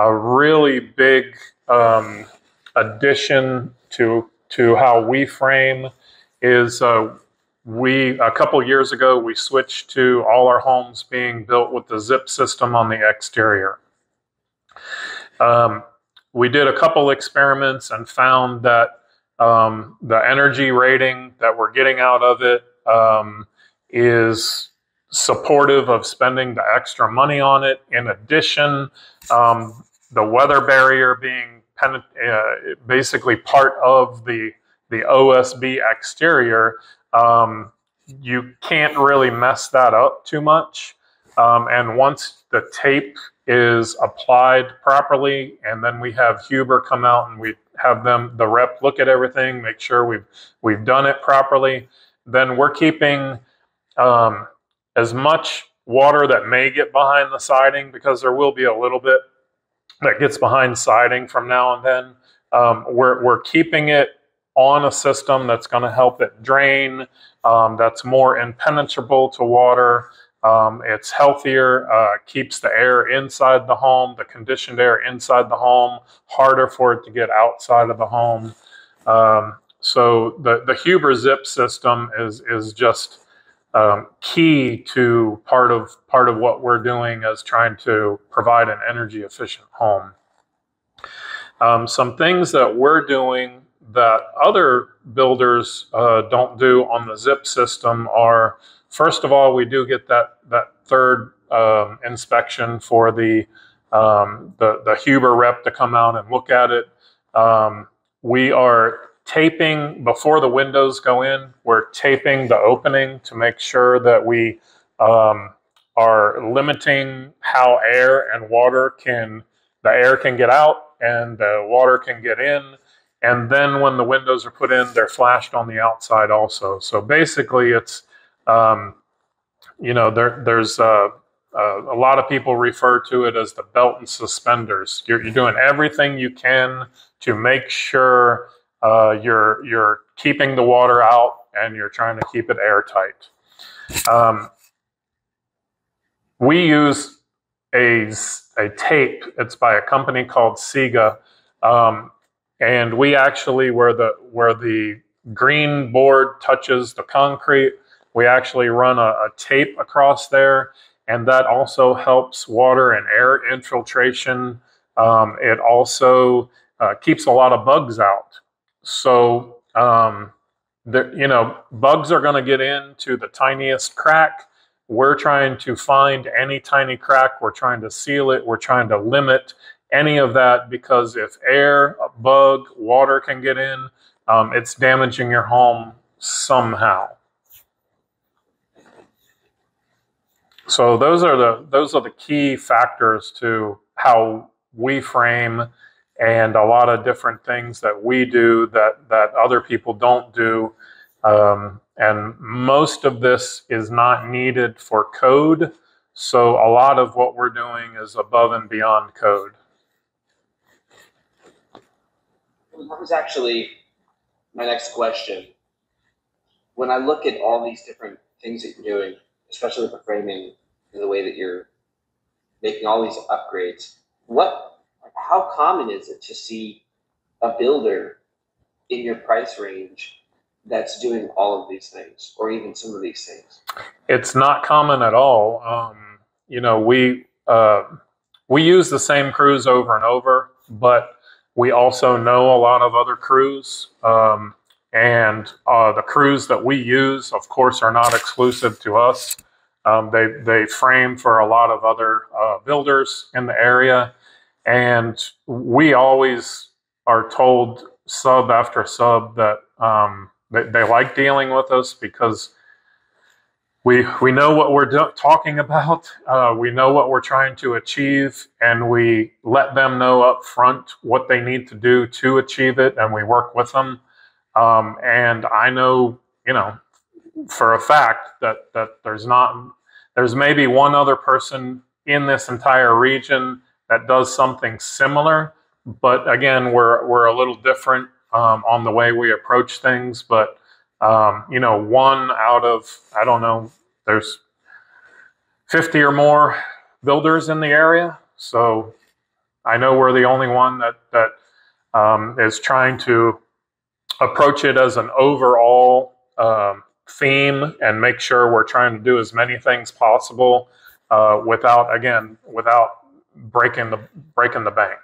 a really big addition to how we frame is a couple years ago, we switched to all our homes being built with the zip system on the exterior. We did a couple experiments and found that the energy rating that we're getting out of it is supportive of spending the extra money on it. In addition, the weather barrier being basically part of the OSB exterior, you can't really mess that up too much. And once the tape is applied properly, and then we have Huber come out and we have the rep look at everything, make sure we've done it properly, then we're keeping as much water that may get behind the siding, because there will be a little bit that gets behind siding from now and then. We're keeping it on a system that's going to help it drain, that's more impenetrable to water. It's healthier, keeps the air inside the home, the conditioned air inside the home, harder for it to get outside of the home. So the Huber zip system is just key to part of what we're doing as trying to provide an energy efficient home. Some things that we're doing that other builders don't do on the zip system are, first of all, we do get that third inspection for the Huber rep to come out and look at it. We are taping before the windows go in. We're taping the opening to make sure that we are limiting how air and water the air can get out and the water can get in. And then when the windows are put in, they're flashed on the outside also. So basically it's, there's a lot of people refer to it as the belt and suspenders. You're doing everything you can to make sure you're keeping the water out and you're trying to keep it airtight. We use a tape. It's by a company called Sega, and we actually, where the green board touches the concrete, we actually run a tape across there, and that also helps water and air infiltration. It also keeps a lot of bugs out. So, bugs are going to get into the tiniest crack. We're trying to find any tiny crack. We're trying to seal it. We're trying to limit any of that, because if air, a bug, water can get in, it's damaging your home somehow. So those are the key factors to how we frame, and a lot of different things that we do that other people don't do. And most of this is not needed for code. So a lot of what we're doing is above and beyond code. That was actually my next question. When I look at all these different things that you're doing, especially with the framing and the way that you're making all these upgrades, how common is it to see a builder in your price range that's doing all of these things, or even some of these things? It's not common at all. We use the same crews over and over, but we also know a lot of other crews, and the crews that we use, of course, are not exclusive to us. They frame for a lot of other builders in the area, and we always are told, sub after sub, that they like dealing with us because we know what we're talking about. We know what we're trying to achieve, and we let them know up front what they need to do to achieve it, and we work with them. And I know, for a fact that there's maybe one other person in this entire region that does something similar, but again, we're a little different on the way we approach things. But one out of, I don't know, there's 50 or more builders in the area. So I know we're the only one that is trying to approach it as an overall theme and make sure we're trying to do as many things possible without breaking the bank.